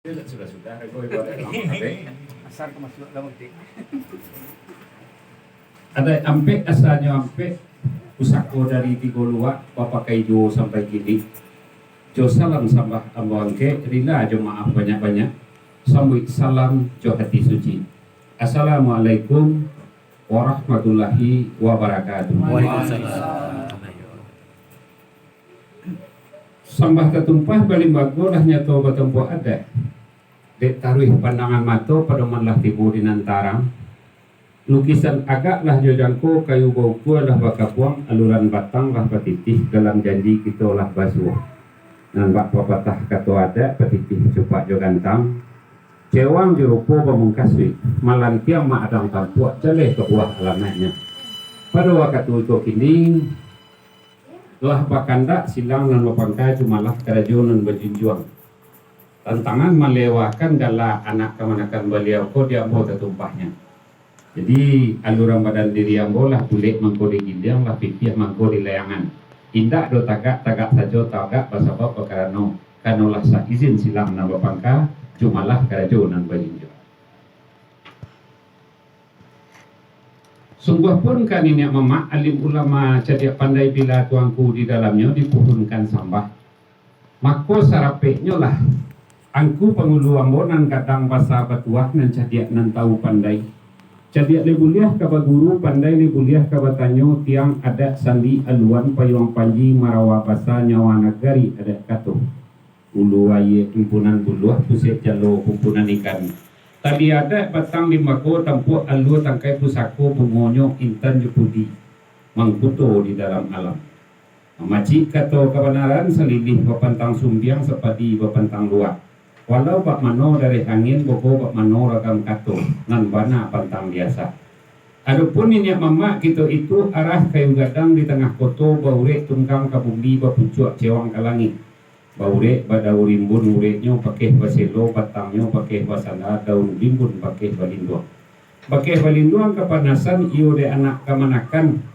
Sudah, aku ibarat Asar ke masuk dalam dik. ada ampe asalnya ampe usako dari tiga luak papakai jo sampai gini jo salam sambah ambangke rila jo maaf banyak-banyak sambut salam jo hati suci. Assalamualaikum warahmatullahi wabarakatuh. Waalaikumsalam. Sambah ketumpah balimbago dah nyato batempo ada dek taruh pandangan mato pada malah tibu di nantarang lukisan agak lah jojangko kayu bauku lah bakapuang aluran batang lah petitih dalam janji kita lah basuh nan bak papatah kato ada petitih cepat jo gantang cewang jerupo pemungkaswi malantiang mak adang tampuak celeh ke buah alamatnya pada waktu itu kini lah bakanda silang nan bapangkai cumalah kerajunan berjunjuang tantangan melewakan gala anak kemanakan beliau ko dia mau tertumpahnya. Jadi aluran badan diri yang bolah kulit mangkodi gindang lah fikih mangkodi layangan. Indak do tagak sajo tagak pasabab perkarano kanolah sa izin silang na bapangka cumalah kerajunan berjunjuang. Sungguh pun kan ini mama alim ulama cerdik pandai bila tuangku di dalamnya dipuhunkan sambah. Mako sarapeknya lah angku pengulu ambonan kadang bahasa batuah nan cadiak nan tahu pandai. Cadiak lebuliah kaba guru pandai lebuliah kaba tanyo tiang ada sandi aluan payung panji marawa basa nyawa nagari ada kato. Ulu aye himpunan buluah pusat jalo himpunan ikan. Tadi ada batang di mako tampuk alu tangkai pusako pengonyo intan jepudi mangkuto di dalam alam. Maci kato kebenaran selilih bapantang sumbiang sepadi bapantang luar. Walau bak mano dari angin boko bak mano ragam kato nan bana pantang biasa. Adapun ini mama kita itu arah kayu gadang di tengah koto baurek tungkang kabumbi bapucuak cewang kalangi. Baurek badau rimbun ureknya pakai baselo batangnya pakai basanda daun rimbun pakai balinduang. Pakai balinduang kepanasan iyo de anak kamanakan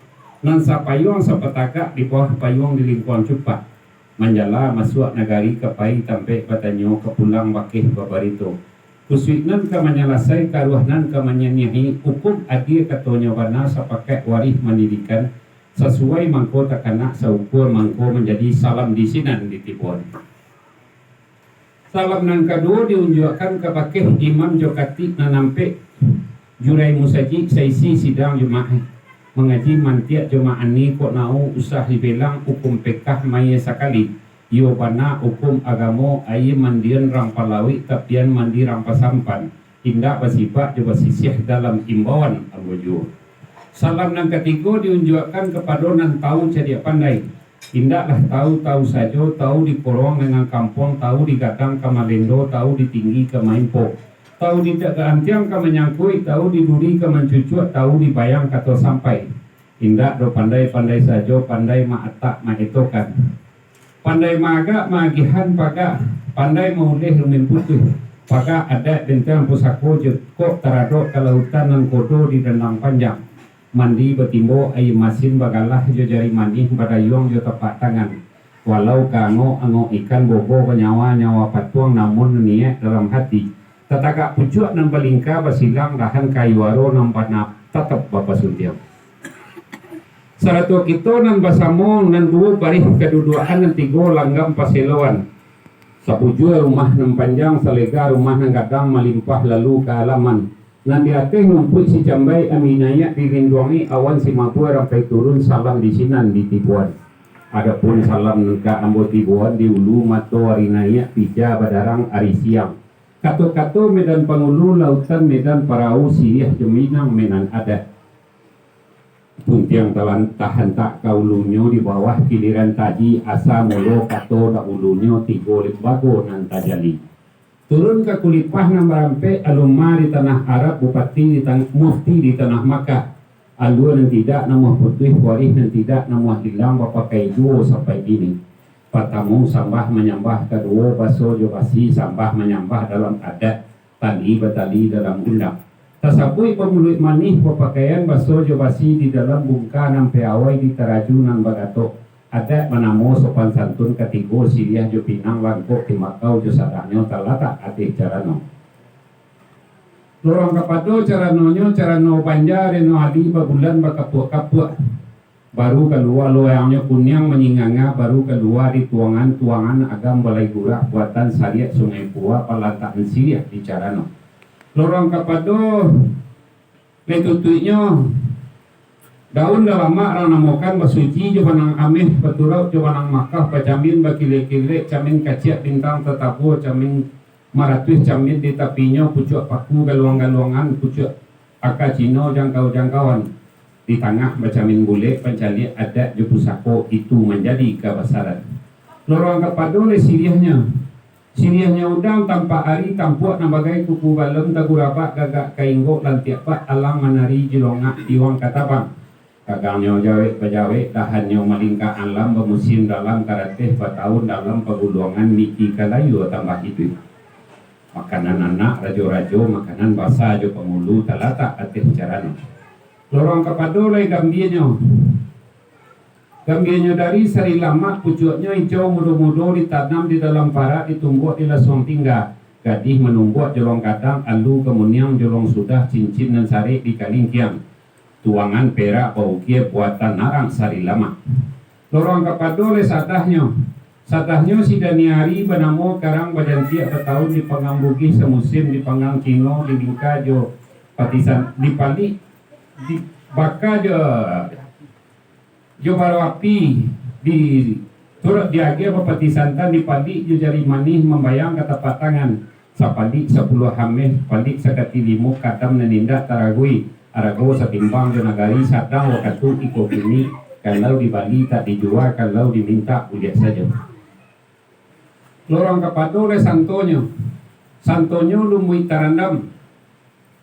nan sapayong sapataka di bawah payung di lingkuan cupak. Manjala masuk nagari kapai tampe batanyo kepulang bakih babarito. Kuswinan ka manyalasay karuahnan ka manyanyahi hukum adi katonya bana sa pakai warih mandidikan sesuai mangko takana sa ukur mangko menjadi salam disinan di tibuan. Salam nan kedua diunjukkan ke pakih imam jokati nanampe jurai musaji saisi sidang jumaah. Mengaji mantiak jemaah ni kok nau usah dibelang hukum pekah maya sakali iyo bana hukum agamo ayi mandian rampalawi tapian mandi rampasampan tindak basibak coba sisih dalam imbauan alwujud. Salam yang ketiga diunjukkan kepada nan tahu jadi pandai tindaklah tahu saja tahu di porong dengan kampung tahu di gadang kamalendo tahu di tinggi ke maimpo tahu tidak ke antiang ke menyangkui, tahu di duri ke mencucuk, tahu di bayang kato sampai. Indak do pandai-pandai saja, pandai ma'atak ma'itokan. Pandai ma'agak ma'agihan paga, pandai maulih lumin putih. Paga ada bentang pusako kok taradok ke lautan nan kodo di dandang panjang. Mandi betimbo air masin bagalah jo jari mandi badayong jo tepak tangan. Walau kango ango ikan bobo nyawa patuang namun niat dalam hati. Tataka pucuk nan balingka basilang dahan kayuaro nampana tetap bapa suntiang. Saratu kita nan basamong nan dua barih keduduaan nan tigo langgam paselowan. Sapujua rumah nan panjang salega rumah nan gadang malimpah lalu ke halaman. Nan diateh numpuk si cambai aminaya dirinduangi awan si mabua rampai turun salam di sinan di tibuan. Adapun salam ka ambo tibuan di ulu mato arinaya pija badarang ari siang. Kato-kato medan pangulu lautan medan parau sirih jeminang menan ada. Puntiang tahan tak kaulunyo di bawah kiliran tadi asa molo kato da ulunyo tigo bago nan tajali. Turun ke kulipah nan barampe alumma di tanah Arab bupati di mufti di tanah Makkah. Alur nan tidak namuh putih warih nan tidak namuh hilang bapakai duo sampai ini. Patamu sambah menyambah kedua baso jobasi sambah menyambah dalam adat tali batali dalam undang. Tasapui pemuluit manih pepakaian baso jobasi di dalam bungka nampe awai di terajunan bagato ada menamo sopan santun ketigo siriah jo pinang langkok di Makau jo sadanyo talata ati carano. Lorong kapado carano panjar no adi babulan bakapuk baru keluar loyangnya kunyang menyinganga baru keluar di tuangan agam balai gura buatan Sariat Sungai Pua palataan siriah di carano. Lorong kapado letutunya daun dah lama orang namokan basuci jo banang ameh beturau jo banang makah bacamin bakile-kile camin kaciak bintang tetapu camin maratus camin di tapinya pucuk paku galuang-galuangan pucuk akacino jangkau-jangkauan di tengah bacamin bule pencali adat jo pusako itu menjadi kebesaran. Lorong kapado le siriahnya udang tanpa ari tampuak nabagai kuku balem taguraba gagak kainggo lantiak pak alang manari jelongak tiwang katabang kagangnya jawe bajawe dahannya malingka alam bermusim dalam karate batahun dalam pegulungan miki kalayu tambah itu makanan anak rajo-rajo makanan basa jo pengulu talata atih carano. Lorong kapado lai gambirnya dari sari lama pucuknya hijau mudo-mudo ditanam di dalam parak ditumbuh di lasong tinggal gadih menumbuh jolong kadang alu kemudian jolong sudah cincin dan sari di kalingkiang tuangan perak paukie buatan narang sari lama. Lorong kapado le sadahnya si daniari benamo karang badan tiap bertahun di pengambugi semusim di panggang kino di bingka jo patisan di pali di baka jo baru api di turut diage pepati santan di padi jo jari manih membayang kata patangan sapadi 10 hameh padi sakati limu kadam neninda taragui arago satimbang jo nagari sadang wakatu iko kini kalau di Bali tak dijual kalau diminta uliat saja. Lorong kapado le santonyo lumui tarandam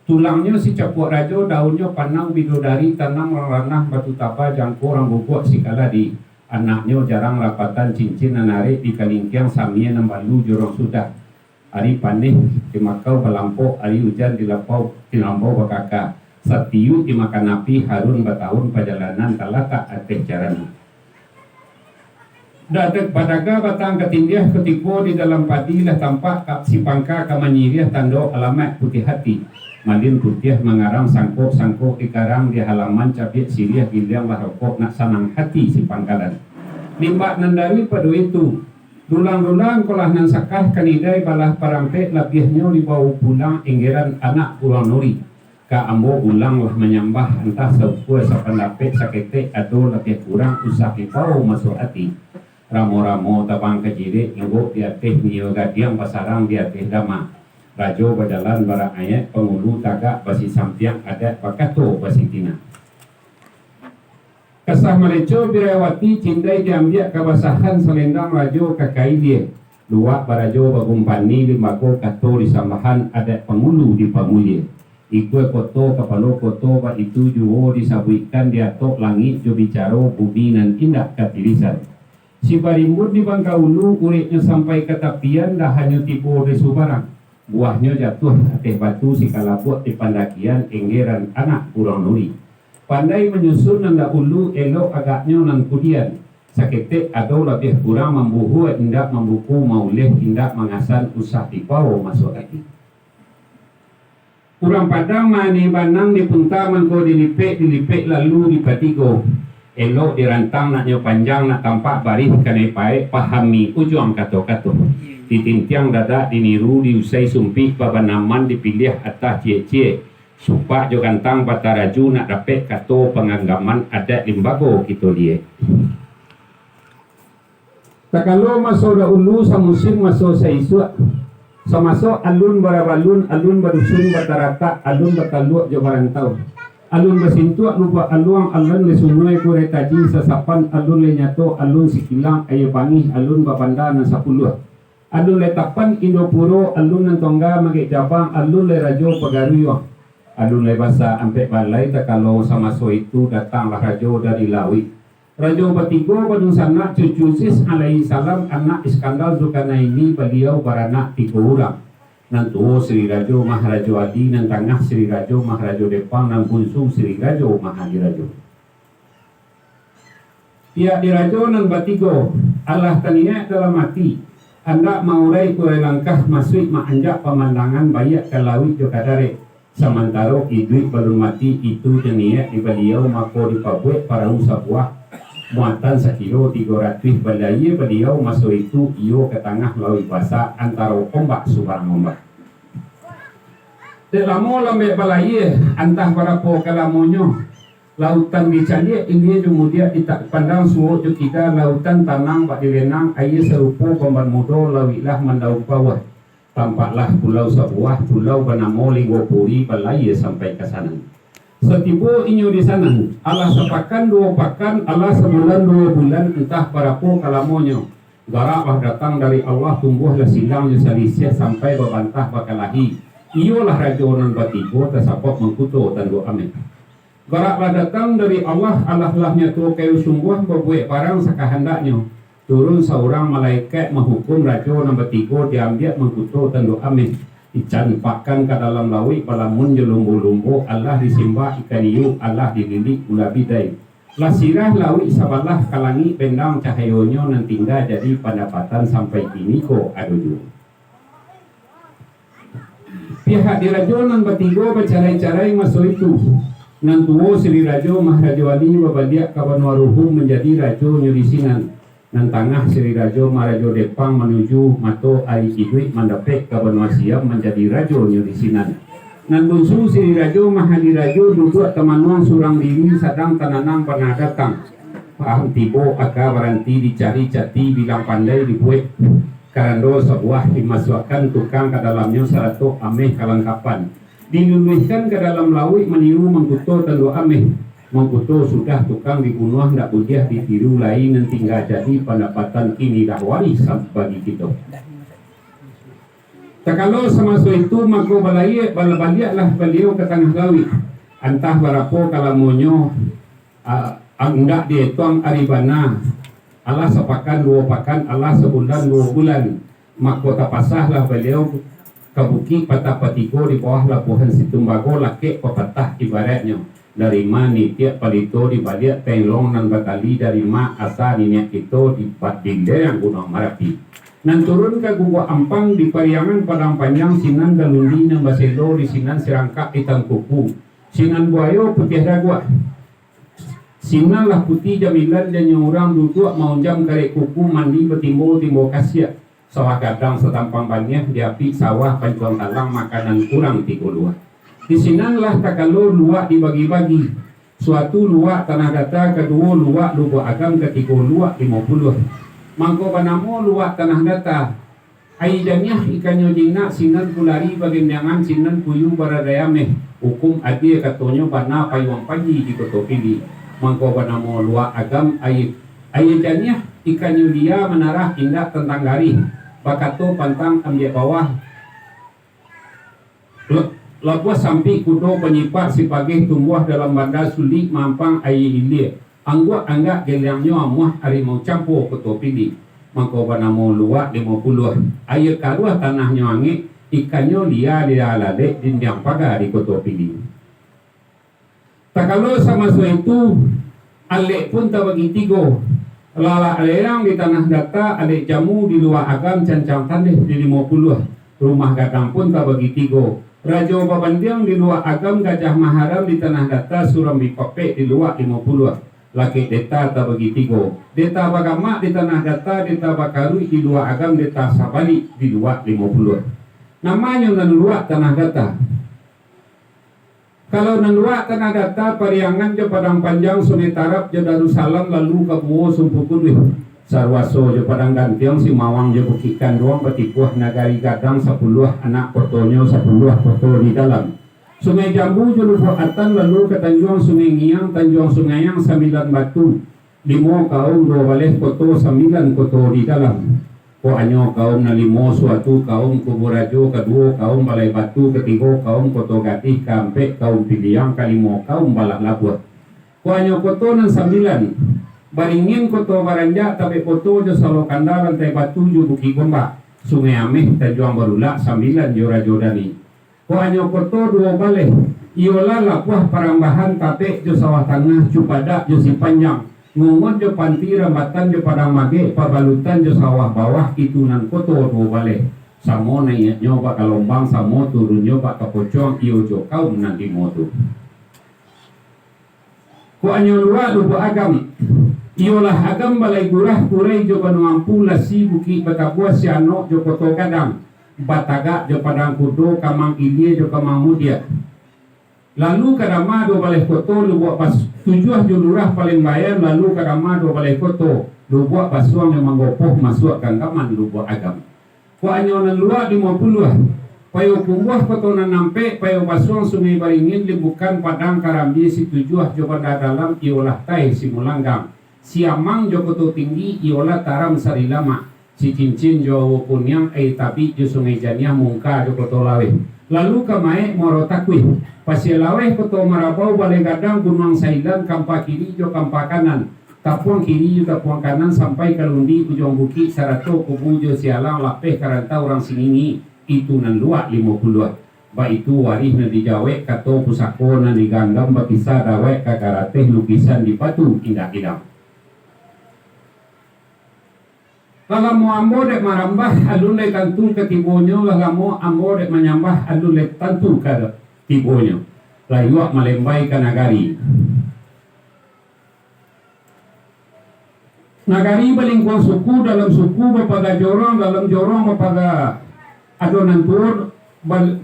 tulangnya si capuk rajo daunnya panang bidodari tanam ranah batu tapa jangko rambugok si kala di anaknya jarang rapatan cincin narik di kalingkiang samia nambalu jorong sudah hari panih di Makau balampau hari hujan di lampau bakaka satiu di makan api harun batahun perjalanan talata ateh carana. Dadak padaga batang ketindiah ketiko di dalam padi lah tampak kap si pangka kamanyiriah tando alamat putih hati malin putih mengarang sangkok ikarang di halaman cabiak siriah giliang lah rokok nak sanang hati si pangkalan limbak nandari padu itu dulang kolah nan sakah kanidai balah parampe lapiahnya dibawa pulang inggeran anak pulang nuri ka ambo ulang lah menyambah entah sepuluh sapandape sakete ado lapiah kurang usah dipau masuk hati ramo-ramo tabang kejiri inggo diateh niyo gadiang pasarang diateh dama rajo berjalan barang ayat pengulu tagak basi sampiang adat pakato basi tina kasah maleco birawati cindai diambil kabasahan selendang rajo kakai dia dua barajo bagumpani limako kato disambahan adat pengulu di pamulye ikue koto kapalo koto ba itu juwo disabuikan diatok langit jo bicaro bumi nan indah katilisan si barimbut di Bangkaulu uriknya sampai ke tapian dah hanya tipu resu barang buahnya jatuh ateh batu si kalabut di pandakian enggeran anak kurang nuri pandai menyusun nanda ulu elok agaknya nan kudian sakete atau lebih kurang membuhu indak membuku maulih indak mengasan usah dipau masuk hati kurang padang mani banang di punta mangko dilipek lalu dipatigo elok dirantang naknya panjang nak tampak barih kanai pae pahami ujung kato-kato ditintiang dada diniru diusai sumpih babanaman dipilih atas cie-cie sumpah jo gantang bataraju nak dapat kato penganggaman adat limbago gitu dia takalo masuk ulu samusim masuk saisua samasuk alun barabalun alun barusun batarata alun bataluk jo barantau alun basintuak lupa aluang alun le sungai kore taji sasapan alun le nyato alun sikilang ayo bangih alun babanda na sapuluh alun le tapan indopuro alun nan tongga mage jabang alun le rajo pagaruyo alun le basa ampe balai takalo sama so itu datanglah rajo dari Lawi rajo batigo badung sana cucu sis alaihi salam anak Iskandar Zulkarnaini beliau baranak 3 orang nantu Sri Rajo Maharajo Adi nan tengah Sri Rajo Maharajo Depang nan bunsu Sri Rajo Mahadi Rajo Pihak dirajo nan batigo Allah taniak dalam mati anda maurai kuai langkah masuk maanjak pemandangan bayak kalawit jo kadare samantaro idui belum mati itu jeniak di beliau mako dipabuat para usabuah muatan 1 kilo 300 balai beliau masuk itu iyo ke tengah laut basah antara ombak subang ombak delamo lambe balai antah para po kalamonyo lautan bicalia ini kemudian kita pandang suo kita lautan tanang pak dilenang air serupa pemban mudo lawilah mendauk bawah tampaklah pulau sebuah pulau bernama Ligopuri balai sampai ke sana setibu inyo di sana Allah sepakan 2 pakan Allah sebulan 2 bulan entah para po kalamonyo garaklah datang dari Allah tumbuhlah silang yusalisia sampai berbantah bakalahi iyolah rajonan batigo tersapok mengkuto dan doa amin. Garaklah datang dari Allah Allah-lahnya tu kayu sungguh berbuat barang sakahendaknya turun seorang malaikat menghukum rajo nombor 3 diambil mengkutuk dan doa amin dicampakkan ke dalam laut balamun jelumbu-lumbu Allah disimbah ikan hiu Allah dililik gula bidai lasirah laut sabalah kalangi pendang cahayonyo nan tinggal jadi pendapatan sampai kini ko aduju pihak dirajo nombor 3 bercarai-carai masuk itu nantuo Sri Rajo Maharaja Wali Babadiak Kabanwaruhum menjadi Rajo Nyurisinan nan tangah Sri Rajo Maharaja Depang menuju Mato Ari Kidui Mandapek Kabanwasiam menjadi Rajo Nyurisinan nan bungsu Sri Rajo Mahadi Rajo duduk temanuang surang diri sadang tananang pernah datang paham tibo aka baranti dicari cati bilang pandai dibuat karando sebuah dimasukkan tukang ke dalamnya sarato ameh kelengkapan diluluhkan ke dalam laut meniru mengkuto tendo ameh mengkuto sudah tukang dibunuh ndak budiah ditiru lain dan tinggal jadi pendapatan kini dah waris bagi kita tak kalau semasa itu maka baliaklah beliau ke tengah laut antah barapo kalamonyo ndak dihitung aribana Allah sepakan 2 pakan Allah sebulan 2 bulan maka tapasahlah beliau kabuki patah patiko di bawah labuhan Situmbago laki pepatah ibaratnya dari mani tiap palito di balik pelong dan batali dari ma asal niat itu di yang gunung Marapi nan turun ke gua Ampang di Pariangan Padang Panjang sinan galundi nang baselo di sinan serangka itang kuku sinan buayo putih ragua sinan lah putih jamilan dan orang duduk mau jam karek kuku mandi betimbo kasia sawah gadang setampang banyak diapi sawah pancuang talang makanan kurang 32 di sinanlah takalo luak dibagi-bagi suatu luak tanah data kedua luak lubu agam ketiga luak 50 mangko panamo luak tanah data aidanya ikanyo jina sinan kulari bagindangan sinan puyu baradayameh hukum adi katonyo bana payuang pagi di koto pili mangko panamo luak agam aidanya ikanyo dia menarah tindak tentang gari bakato pantang ambil bawah labuah sampai kudo penyipat si pagi tumbuh dalam bandar sulit mampang air ilir anggak gelangnya amuah harimau campur ketua pilih mangko banamo luak 50 air karuah tanahnya angin ikannya dia lalek dindang pagar di ketua pilih tak kalau sama itu alek pun tak bagi 3 lala alerang di tanah data ada jamu di luar agam cancang tandeh di 50 rumah gadang pun tak bagi 3 Rajo Babandiang di luar agam Gajah Maharam di tanah data Surambi Pape di luar 50 laki deta tak bagi 3 deta Bagamak di tanah data deta Bakarui di luar agam deta Sabali di luar 50 namanya dan luar tanah data kalau nanluak tanah data Pariangan je Padang Panjang Sungai Tarap je Darussalam lalu ke Buo Sumpukudwih Sarwaso je Padang Gantiong si Mawang je Bukikan doang Petipuah Nagari Gadang 10 anak portonyo 10 porto di dalam Sungai Jambu je Lubuk Atan lalu ke Tanjuang Sungai Ngiang Tanjuang Sungaiang 9 batu 5 kaum 2 baleh koto 9 koto di dalam ko anyo kaum na 5 suatu kaum Kuburajo kedua kaum Balai Batu ketiga kaum Koto Gatih Kampe kaum Piliang kalimo kaum Balak Labuh ko anyo koto nan 9 baringin koto Baranja tapi koto jo Salokanda Lantai Batu jo Buki Gombak Sungai Ameh Tanjuang Barula 9 jo Rajodani ko anyo koto 2 baleh iola lapuah Parambahan Tate jo Sawah Tengah Cupada jo Sipanjang ngungut jo panti rambatan jo padang mage pabalutan jo sawah bawah itu nan koto do bale samo na nyoba kalombang samo turun nyoba kapocong iyo jo kaum nanti motu ko anyo luar lupa agam iolah agam balai gurah kurai jo panuampu lasi buki batabuas si anok jo koto kadang bataga jo padang kudo kamang ilie jo kamang mudia lalu kadama do balai koto lu buat pas tujuh julurah paling bayar lalu kadama do balai koto lu buat basuang yang manggopoh masuk kangkaman lu buat agam ko anyo nan luar 50 payo kumbuah koto nan nampe payo basuang sungai Baringin libukan padang karambi si tujuh jo pada dalam iolah tai si mulanggang siamang jo koto tinggi iolah taram sarilama si cincin jo kunyang tapi jo sungai Janiah mungka jo koto lawe lalu kamae moro takwi pasilawe koto marabau balai gadang gunung sailan kampa kiri jo kampa kanan tapuang kiri jo tapuang kanan sampai kalundi ujung buki sarato kubu jo sialang lapeh karanta orang siningi itu nan luak 50 ba itu warih na dijawe kato pusako na diganggam bakisa dawe kakarateh lukisan di batu indah-indah Lalamo ambo dek marambah alun le tantu ke tibonyo lalamo ambo dek menyambah alun le tantu ke tibonyo layuak malembai ke nagari nagari balingkuang suku dalam suku bapaga jorong dalam jorong bapaga adonan tur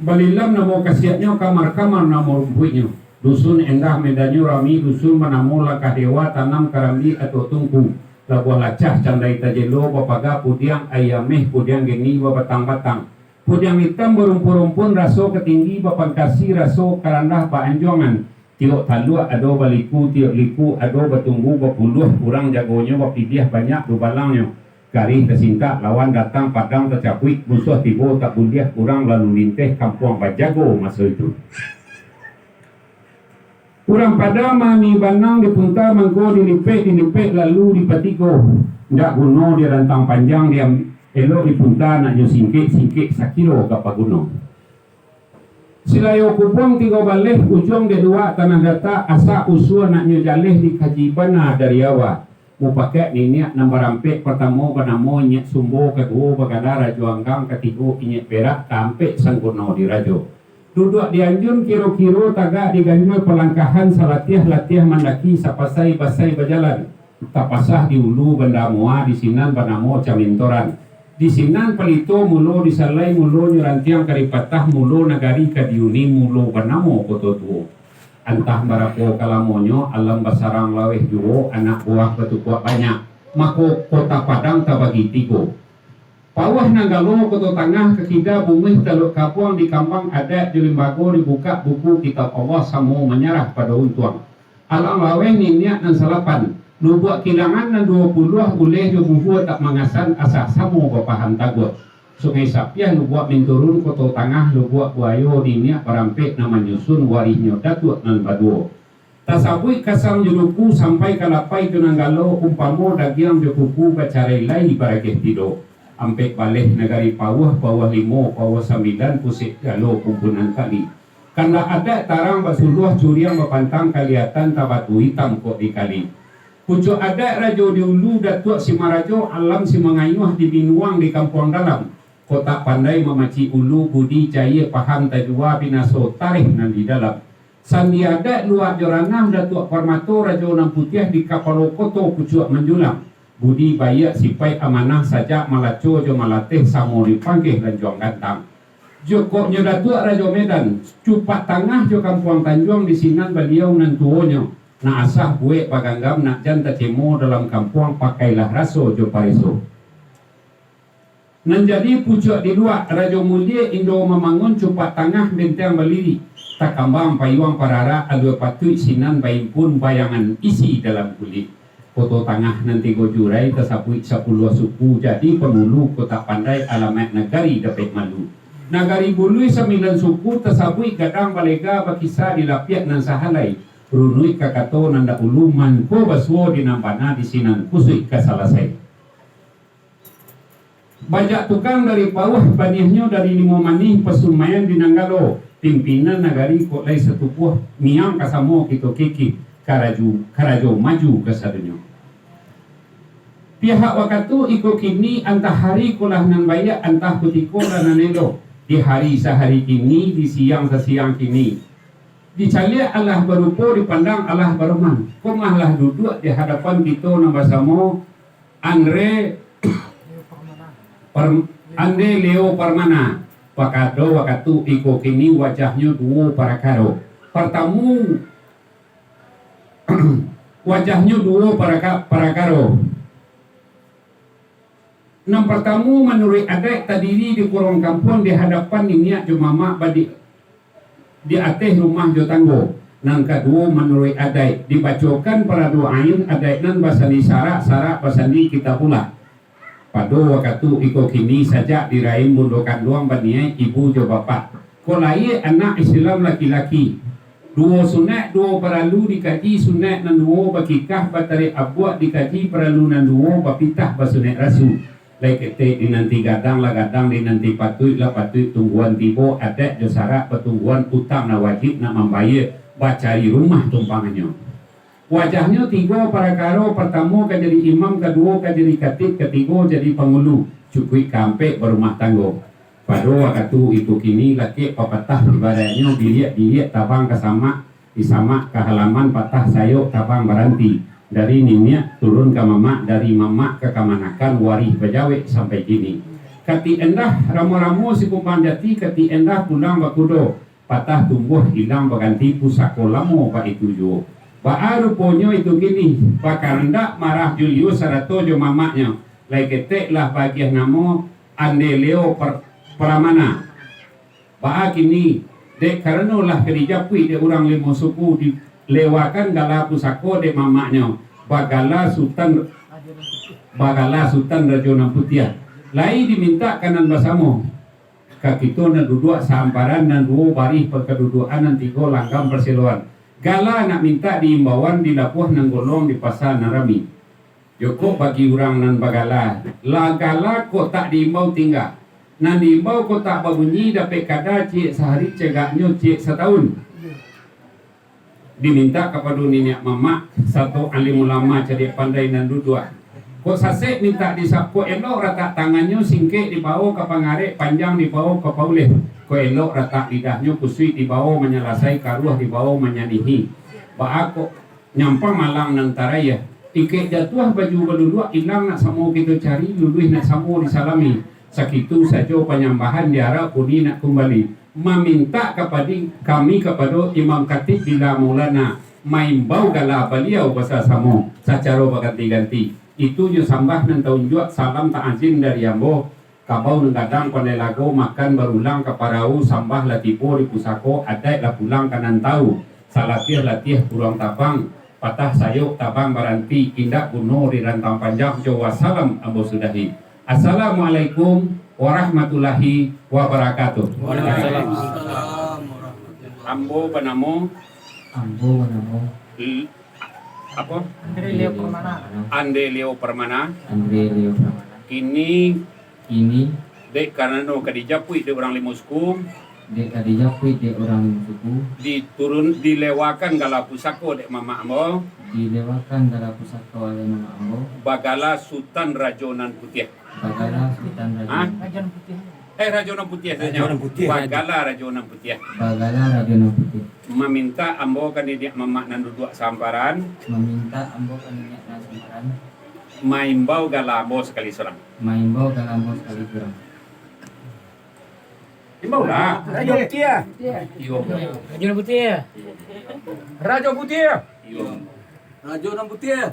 balilam namo kasiatnya kamar-kamar namo rumpuitnya dusun endah medanyo rami dusun manamo lakah dewa tanam karambi atau tungku labuah lacah candai tajelo bapaga pudiang ayameh pudiang geni batang-batang pudiang hitam berumpun-rumpun raso ketinggi bapan kasih raso karandah paanjongan tiok talua ado baliku tiok liku ado batunggu bapuluh kurang jagonya bapidiah banyak dubalangnya garih tersingkat lawan datang padang tercapuik musuh tibo tak bundiah kurang lalu linteh kampung bajago masa itu kurang pada mami banang di punta mangko dilipek lalu di patiko ndak gunung di rantang panjang dia elok di punta nak jo singkik sakilo ke gunung silayo kupong tiga balik ujung de dua tanah data asa usul nak nyo jaleh di kajibana dari awal mu pakai niat nambah rampek pertama panamo nyek sumbo kedua bagadara juanggang ketiga inyek perak tampe sangkono di rajo duduk dianjun kiro-kiro tagak diganjur pelangkahan salatiah latiah mandaki sapasai basai berjalan tapasah di ulu benda mua di sinan banamo camintoran di sinan pelito mulo disalai mulo nyurantiang karipatah mulo nagari kadiuni mulo banamo koto tuo antah barapo kalamonyo alam basarang laweh juo anak buah betukua banyak mako kota Padang tabagi tigo Pawah nanggalo koto tangah kekida bumi teluk kapuang di kampang adat di limbago dibuka buku kitab Allah samo menyerah pada untuang alam laweng niat dan salapan nubuat kilangan dan 20 boleh buku tak mengasan asah samo bapahan tagot sungai sapiah nubuat minturun koto tangah nubuat buayo niat parampek nama nyusun warihnya datuk nan baduo tasabui kasam juruku sampai kalapai tu nanggalo umpamo dagiang jukuku bacarai lai barakeh tido ampek balik negari pawah 5 pawah 9 pusik galo kumpulan kali karena ada tarang basuluh curiang bapantang kaliatan tabatu hitam kok di kali pucuk ada rajo di ulu datuk si marajo alam si mengayuh di binuang di kampung dalam kota pandai memaci ulu budi jaya paham tajua binaso tarikh nan di dalam sandi ada luar joranah datuk Parmato rajo nan putih di kapalo koto pucuk menjulang budi bayak sipai amanah saja malaco jo malateh samo dipanggih dan juang gantang joko nyodatua rajo Medan cupak tangah jo kampung Tanjung di sinan beliau nan tuonyo na asah buek paganggam nak janta cemo dalam kampung pakailah raso jo pariso nan jadi pucuk di luar rajo mulia Indo memangun cupak tangah benteng beliri tak kambang payuang parara alue patui sinan pun bayangan isi dalam kulit foto tangah nanti gojurai tersapui 10 suku jadi penghulu kota pandai alamat negari dapat malu nagari bului 9 suku tersapui gadang balega bakisa di lapiak nan sahalai runui kakato nanda uluman ko baswo di nampana di sinan kusui kasalasai bajak tukang dari bawah banihnya dari limo manih pesumayan di Nanggalo pimpinan nagari kok lai setupuh miang kasamo kito kiki karajo maju ke sadunyo pihak wakatu iko kini antah hari kulah nan bayak antah kutiko dan nanelo di hari sehari kini di siang sesiang kini dicaliak Allah berupo dipandang Allah berman komahlah duduk di hadapan kita nambasamo Andre Leo Parmana wakado wakatu iko kini wajahnya dua parakaro pertamu wajahnya dua parakaro. Nam pertamu menurut adat terdiri di kurung kampung di hadapan niat jumama badi di atas rumah jotanggo. Nang kedua menurut adat dibacakan para doain adat nan basani sarak basani kita pula. Pada waktu iko kini saja diraih mundokan doang baniai ibu jo bapak. Kolai anak Islam laki-laki. Dua sunat dua perlu dikaji sunat nan dua bakikah batari abuat dikaji perlu nan dua bapitah basunat rasul. Lekete di nanti gadang di nanti patut tungguan tibo ada josara petungguan utang na wajib na membayar bacari rumah tumpangannya. Wajahnya tiga para karo pertama kan jadi imam, kedua kan jadi khatib, ketiga jadi pengulu cukui kampe berumah tanggo. Pada waktu itu kini laki pepatah ibadahnya dilihat tabang kesama disama ke halaman patah sayuk tabang beranti. Dari ninya turun ke mama, dari mama ke kamanakan warih bejawe sampai kini. Kati endah ramu-ramu si kumpang jati, kati endah pulang bakudo patah tumbuh hilang berganti pusako lamo pak itu jo. Baru ponyo itu gini, bakal ndak marah Julius sarato jo mamanya. Laikete lah bagian namo Ande Leo Pramana. Ba kini dek karena lah kedijapui de orang limo suku dilewakan gala pusako de mamanya. Bagala Sultan Raja Putih. Lai diminta kanan basamo. Kakito na duduk samparan dan dua baris perkedudukan dan tiga langgam perseluan. Gala nak minta diimbauan di lapuh nang golong di pasar Narami. Joko bagi orang nan bagala. La gala kok tak diimbau tinggal. Nan diimbau kok tak berbunyi dapat kada cik sehari cegaknya cik setahun. Diminta kepada nenek mama satu alim ulama jadi pandai dan duduk. Kok sasek minta disapu elok rata tangannya singkek dibawa ke pangarek panjang dibawa ke pauleh. Kok elok rata lidahnya kusui dibawa menyelasai karuah dibawa menyanihi. Ba kok nyampang malang nang taraya. Ike jatuh baju berdua hilang nak samo kita cari luluh nak samo disalami. Sakitu saja penyambahan diarah puni nak kembali. Meminta kepada kami kepada Imam Khatib bila Maulana main bau gala beliau bahasa samo secara berganti-ganti itu je sambah dan tunjuk salam ta'azim dari ambo kabau ngadang pandai lago makan berulang ke parau sambah latipo di pusako adat lah pulang kanan tahu salatih latih kurang tabang patah sayuk tabang baranti indak bunuh di rantang panjang jawa salam ambo sudahi. Assalamualaikum warahmatullahi wabarakatuh. Waalaikumsalam. Ambo penamo apa? Andre Leo Permana. Ande Leo Permana. Kini dek karena no kadijapui de orang limusku diturun dilewakan gala pusako dek mama ambo bagala Sultan Rajonan Putih. Rajon Putih. Rajonan Putih saja. Bagala Rajonan Putih. Meminta ambo kan dia mama nan duduk samparan. Maimbau galabo sekali seorang. Imbau lah. Raja Putih. Iyo. Rajon Putih. Raja Putih. Iyo. Raja Putih.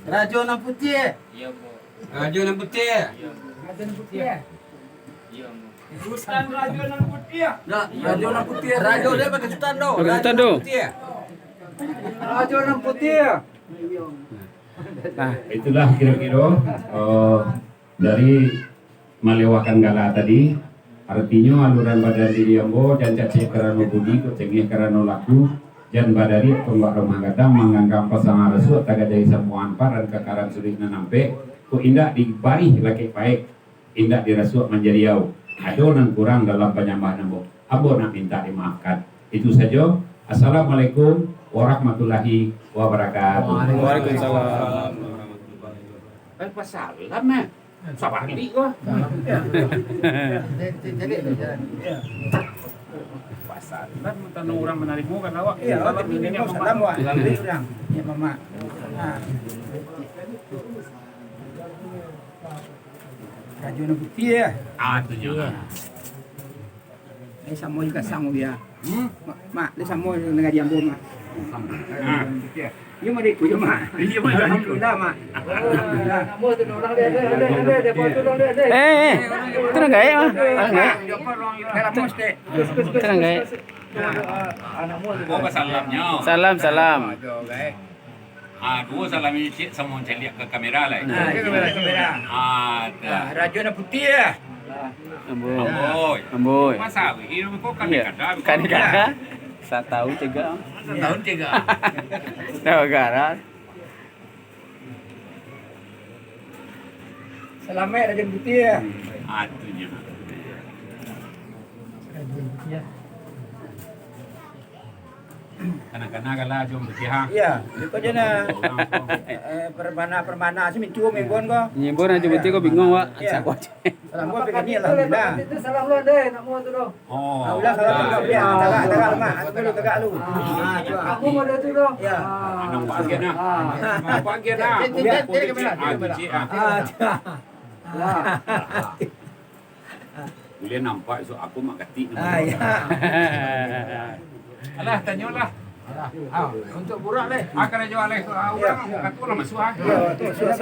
Rajo Nam Putih. Raja Putih. Rajon Putih. Sultan Raja Putih. Nah, Rajo Nam Putih. Raja dia pakai sultan do. Pakai sultan do. Raja Putih. Nah, itulah kira-kira dari melewakan gala tadi. Artinya aluran badan diri ambo dan cacik kerana budi kecengih kerana laku dan badari tombak rumah gadang menganggap pasangan resut taga dari semua amparan kekaran sulit nampe ku indak dibari laki baik indak dirasuk menjadi yau ada yang kurang dalam penyambahan ambo nak minta dimaafkan. Itu saja. Assalamualaikum warahmatullahi wabarakatuh. Waalaikumsalam. Kan pasalam eh. Sabali ko. Jadi jalan. Pasalam tanong orang menarik mo kan awak. Iya, oh, ini mau salam wa. Ini orang. Ya mama. Nah. Rajo na putih ya. Ah, tu nya. Ini samo juga samo ya. Mak, ini samo dengan diam bom mak. Ah. Ini mau diku je mak. Iya, mak. Alhamdulillah mak. Alhamdulillah. Nama tu orang dia foto dong dia. Tenang gak ya? Kalau mesti. Tenang gak ya? Oh, pasalamnya. Salam, salam. Ah, dua salam ini cik sama cek lihat ke kamera lah. Nah, ini kamera. Ah, Rajo na putih ya. Amboy. Amboy. Amboy. Masa ini kok kan Iya. kadang. Kan kada. Satau cegah. Setahun tiga. Tahu garan. Selamat Rajo na putih ya. Ah, tu nya. Kanak-kanak lah jom berkihah. Iya, itu je na permana sih mincu mengon ko. Nyebor aja betul kok bingung wa. Iya. Sakwa. Salam gua pegang ni alhamdulillah. Itu salam lu deh, nama tu dong. Oh. Alhamdulillah salam gua ya. Tagak lu mak. Aku lu tagak lu. Aku mau ada tu dong. Ya. Anak bagian nah. Bagian nah. Jadi kamera. Boleh nampak so aku mak kati. Ah ya. Alah tanyalah. Untuk burak deh. Akan jual leh orang kata orang masuk ah. Ya, tu sudah